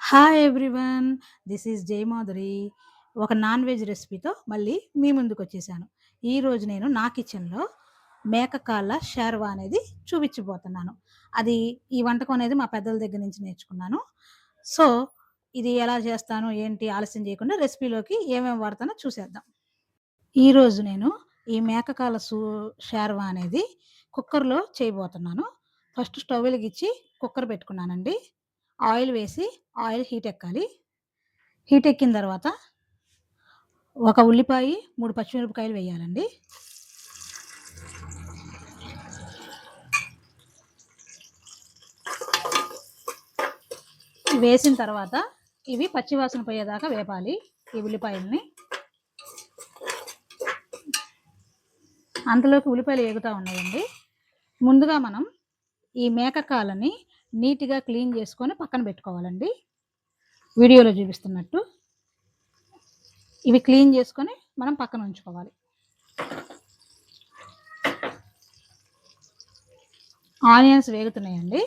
Hi everyone. This is Jayamadhuri. ఒక non veg రెసిపీతో మళ్ళీ మీ ముందుకొచ్చేసాను. ఈరోజు నేను నా కిచెన్‌లో మేక కాళ్ళ షార్వా అనేది చూపించబోతున్నాను. అది ఈ వంటకం అనేది మా పెద్దల దగ్గర నుంచి నేర్చుకున్నాను. సో, ఇది ఎలా చేస్తాను, ఏంటి ఆలస్యం చేయకుండా రెసిపీలోకి ఏమేమి వాడతానో చూసేద్దాం. ఈరోజు నేను ఈ మేక కాళ్ళ షార్వా అనేది కుక్కర్‌లో చేయబోతున్నాను. ఫస్ట్ స్టవ్ వెలిగించి కుక్కర్ పెట్టుకున్నానండి. ఆయిల్ వేసి ఆయిల్ హీట్ ఎక్కాలి. హీట్ ఎక్కిన తర్వాత ఒక ఉల్లిపాయి, 3 పచ్చిమిరపకాయలు వేయాలండి. వేసిన తర్వాత ఇవి పచ్చి వాసన పోయేదాకా వేపాలి ఈ ఉల్లిపాయల్ని. అంతలోకి ఉల్లిపాయలు ఏగుతా ఉన్నాయండి. ముందుగా మనం ఈ మేక కాళ్ళని నీట్‌గా క్లీన్ చేసుకొని పక్కన పెట్టుకోవాలండి. వీడియోలో చూపిస్తున్నట్టు. ఇవి క్లీన్ చేసుకొని మనం పక్కన ఉంచుకోవాలి. ఆనియన్స్ వేగుతున్నాయండి.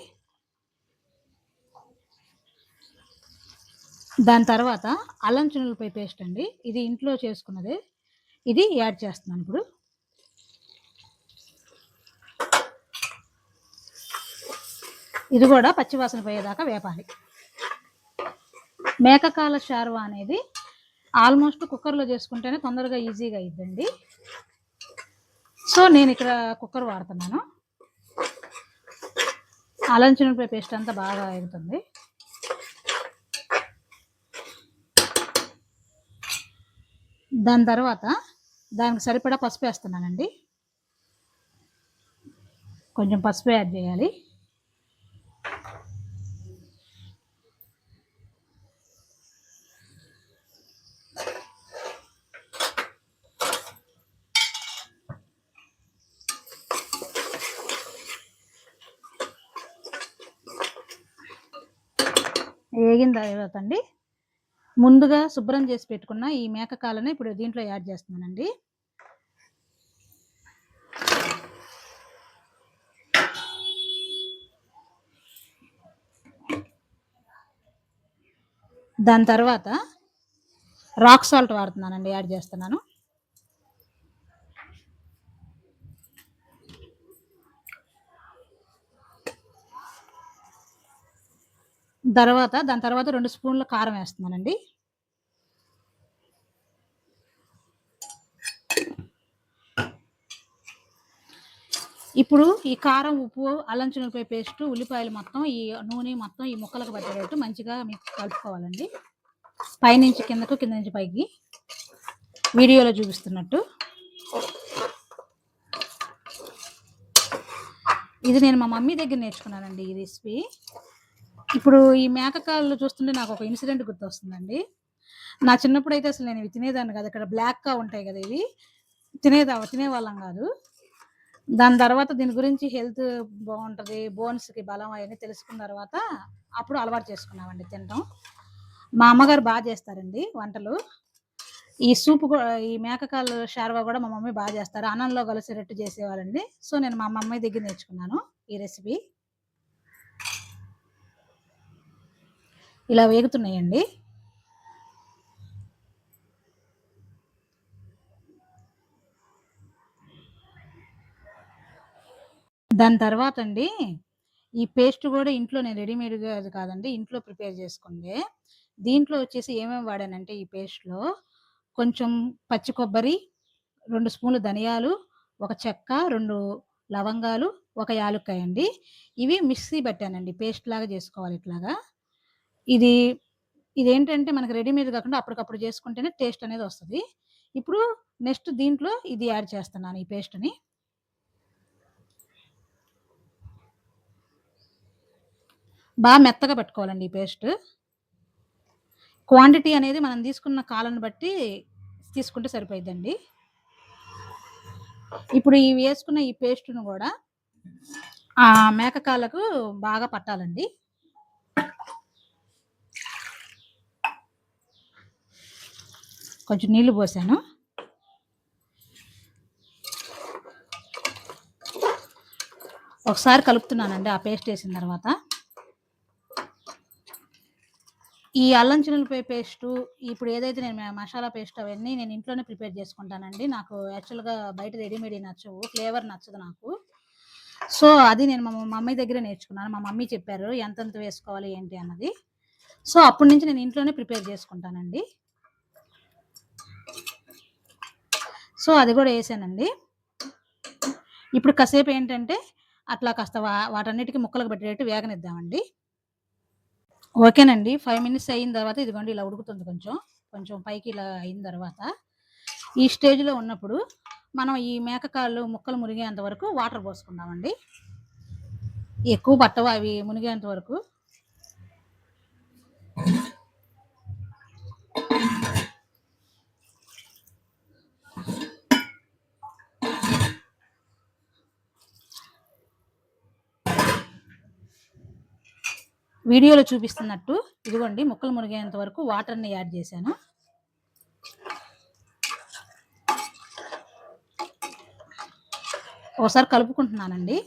దాని తర్వాత అల్లం చిన్నులపాయ పేస్ట్ అండి. ఇది ఇంట్లో చేసుకున్నదే. ఇది యాడ్ చేస్తున్నాను ఇప్పుడు. ఇది కూడా పచ్చి వాసన పోయేదాకా వేపాలి. మేకకాల షార్వా అనేది ఆల్మోస్ట్ కుక్కర్లో చేసుకుంటేనే తొందరగా ఈజీగా అయిద్దండి. సో నేను ఇక్కడ కుక్కర్ వాడుతున్నాను. అల్లం చిన్నులపాయ పేస్ట్ అంతా బాగా ఎగుతుంది. దాని తర్వాత దానికి సరిపడా పసుపు వేస్తున్నానండి. కొంచెం పసుపు యాడ్ చేయాలి. వేగిన తర్వాత అండి ముందుగా శుభ్రం చేసి పెట్టుకున్న ఈ మేక కాళ్ళని ఇప్పుడు దీంట్లో యాడ్ చేస్తున్నానండి. దాని తర్వాత రాక్ సాల్ట్ వాడుతున్నానండి, యాడ్ చేస్తున్నాను. దాని తర్వాత 2 స్పూన్ల కారం వేస్తున్నానండి. ఇప్పుడు ఈ కారం, ఉప్పు, అల్లం చిన్నులపాయ పేస్ట్, ఉల్లిపాయలు మొత్తం ఈ నూనె మొత్తం ఈ ముక్కలకు పట్టేటట్టు మంచిగా మీకు కలుపుకోవాలండి. పైనుంచి కిందకు, కింద నుంచి పైకి వీడియోలో చూపిస్తున్నట్టు. ఇది నేను మా మమ్మీ దగ్గర నేర్చుకున్నానండి ఈ రెసిపీ. ఇప్పుడు ఈ మేకకాళ్ళు చూస్తుంటే నాకు ఒక ఇన్సిడెంట్ గుర్తొస్తుందండి. నా చిన్నప్పుడు అయితే అసలు నేను ఇవి తినేదాన్ని కాదు. ఇక్కడ బ్లాక్‌గా ఉంటాయి కదా ఇవి. తినేవాళ్ళం కాదు. దాని తర్వాత దీని గురించి హెల్త్ బావుంటది, బోన్స్‌కి బలం అయన్నీ తెలుసుకున్న తర్వాత అప్పుడు అలవాటు చేసుకున్నామండి తినటం. మా అమ్మగారు చేస్తారండి వంటలు. ఈ సూప్ ఈ మేకకాలు షార్వా కూడా మా మమ్మీ చేస్తారు. అన్నంలో కలిసేటట్టు చేసేవాళ్ళండి. సో, నేను మా మమ్మీ దగ్గర నేర్చుకున్నాను ఈ రెసిపీ. ఇలా వేగుతున్నాయండి. దాని తర్వాత అండి ఈ పేస్ట్ కూడా ఇంట్లో నేను రెడీమేడ్‌గా అది కాదండి, ఇంట్లో ప్రిపేర్ చేసుకుందే. దీంట్లో వచ్చేసి ఏమేమి వాడానంటే ఈ పేస్ట్‌లో కొంచెం పచ్చి కొబ్బరి, 2 స్పూన్లు ధనియాలు, ఒక చెక్క, 2 లవంగాలు, ఒక యాలుక్కాయ అండి. ఇవి మిక్సీ పట్టానండి. పేస్ట్ లాగా చేసుకోవాలి ఇట్లాగా. ఇది ఇదేంటంటే మనకు రెడీమేడ్ కాకుండా అప్పటికప్పుడు చేసుకుంటేనే టేస్ట్ అనేది వస్తది. ఇప్పుడు నెక్స్ట్ దీంట్లో ఇది యాడ్ చేస్తున్నాను ఈ పేస్ట్‌ని. మెత్తగా పట్టుకోవాలండి ఈ పేస్ట్. క్వాంటిటీ అనేది మనం తీసుకున్న కాలను బట్టి తీసుకుంటే సరిపోయిద్దండి. ఇప్పుడు ఈ వేసుకున్న ఈ పేస్ట్‌ను గూడా మేక కాళ్ళకు బాగా పట్టాలండి. కొంచెం నీళ్లు పోసాను. ఒకసారి కలుపుతున్నానండి ఆ పేస్ట్ ఏసిన తర్వాత. ఈ అల్లం చిన్నుల్లిపాయ పేస్టు, ఇప్పుడు ఏదైతే నేను మసాలా పేస్ట్ అవన్నీ నేను ఇంట్లోనే ప్రిపేర్ చేసుకుంటానండి. నాకు యాక్చువల్‌గా బయట రెడీమేడ్‌యి నచ్చవు. ఫ్లేవర్ నచ్చదు నాకు. సో, అది నేను మా మమ్మీ దగ్గరే నేర్చుకున్నాను. మా మమ్మీ చెప్పారు ఎంతెంత వేసుకోవాలి ఏంటి అన్నది. సో, అప్పటి నుంచి నేను ఇంట్లోనే ప్రిపేర్ చేసుకుంటానండి. సో, అది గూడా ఏసానండి. ఇప్పుడు కాసేపేంటంటే, అట్లా కాస్త వాటన్నిటికి ముక్కలకు పట్టేటట్టు వేగనిద్దామండి. ఓకేనండి. 5 మినిట్స్ అయిన తర్వాత ఇదిగోండి ఇలా ఉడుకుతుంది కొంచెం. కొంచెం పైకి ఇలా అయిన తర్వాత, ఈ స్టేజ్‌లో ఉన్నప్పుడు మనం ఈ మేకకాళ్ళు ముక్కలు మునిగేంత వరకు వాటర్ పోసుకుందామండి. ఎక్కువ పట్టవు అవి మునిగేంత వరకు. వీడియోలో చూపిస్తున్నట్టు ఇదిగోండి ముక్కలు మునిగేంత వరకు వాటర్‌ని యాడ్ చేశాను. ఓసారి కలుపుకుంటున్నానండి.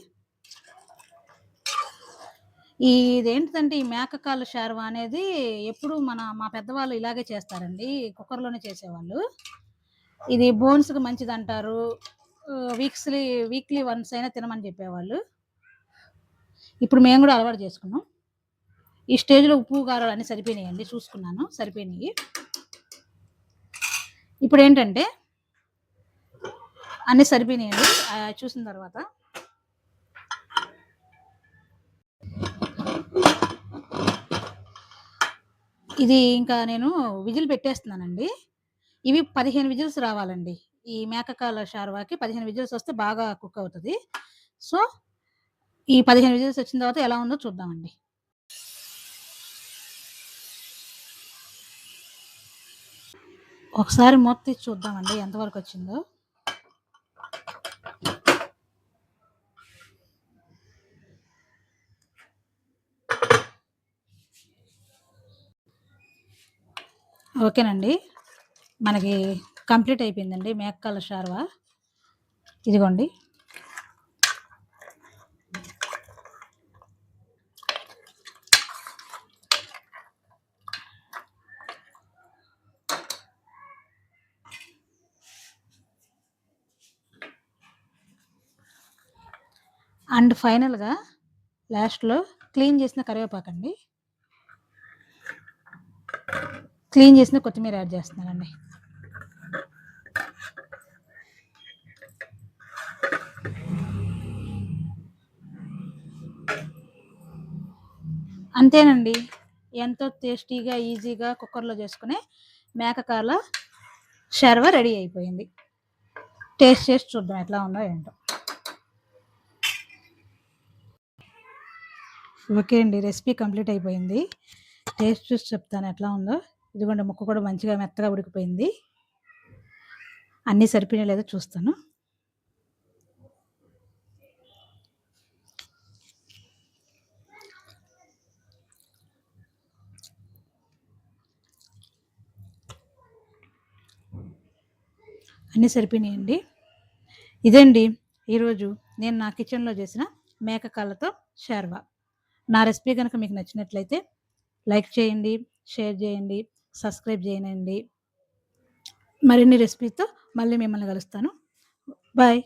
ఇదేంటిదంటే ఈ మేకకాళ్ళ షార్వా అనేది ఎప్పుడు మా పెద్దవాళ్ళు ఇలాగే చేస్తారండి. కుక్కర్‌లోనే చేసేవాళ్ళు. ఇది బోన్స్‌కి మంచిదంటారు. వీక్లీ వన్స్ అయినా తినమని చెప్పేవాళ్ళు. ఇప్పుడు మేము గూడా అలవాటు చేసుకున్నాం. ఈ స్టేజ్‌లో ఉప్పు, కారాలు అన్నీ సరిపోయినాయండి. చూసుకున్నాను సరిపోయినియి. ఇప్పుడేంటంటే అన్నీ సరిపోయినాయండి. చూసిన తర్వాత ఇది ఇంకా నేను విజిల్ పెట్టేస్తున్నానండి. ఇవి 15 విజిల్స్ రావాలండి. ఈ మేకకాల షార్వాకి 15 విజిల్స్ వస్తే బాగా కుక్ అవుతది. సో, ఈ 15 విజిల్స్ వచ్చిన తర్వాత ఎలా ఉందో చూద్దామండి. ఒకసారి మూత తీసి చూద్దామండి ఎంతవరకొచ్చిందో. ఓకేనండి. మనకి కంప్లీట్ అయిపోయిందండి మేకకాల షార్వా. ఇదిగోండి. అండ్ ఫైనల్‌గా లాస్ట్‌లో క్లీన్ చేసిన కరివేపాకండి. క్లీన్ చేసిన కొత్తిమీర యాడ్ చేస్తున్నానండి. అంతేనండి. ఎంతో టేస్టీగా, ఈజీగా కుక్కర్‌లో చేసుకునే మేకకాల షార్వా రెడీ అయిపోయింది. టేస్ట్ చేసి చూద్దాం ఎట్లా ఉందో ఏంటో. ఓకే అండి. రెసిపీ కంప్లీట్ అయిపోయింది. టేస్ట్ చూసి చెప్తాను ఎట్లా ఉందో. ఇదిగోండి ముక్క కూడా మంచిగా మెత్తగా ఉడికిపోయింది. అన్నీ సరిపోయినాయో లేదో చూస్తాను. అన్నీ సరిపోయినాయండి. ఇదండి ఈరోజు నేను నా కిచెన్‌లో చేసిన మేక కాళ్ళతో షార్వా. నా రెసిపీ గనక మీకు నచ్చినట్లయితే లైక్ చేయండి, షేర్ చేయండి, సబ్స్క్రైబ్ చేయండి. మరిన్ని రెసిపీతో మళ్ళీ మిమ్మల్ని కలుస్తాను. బాయ్.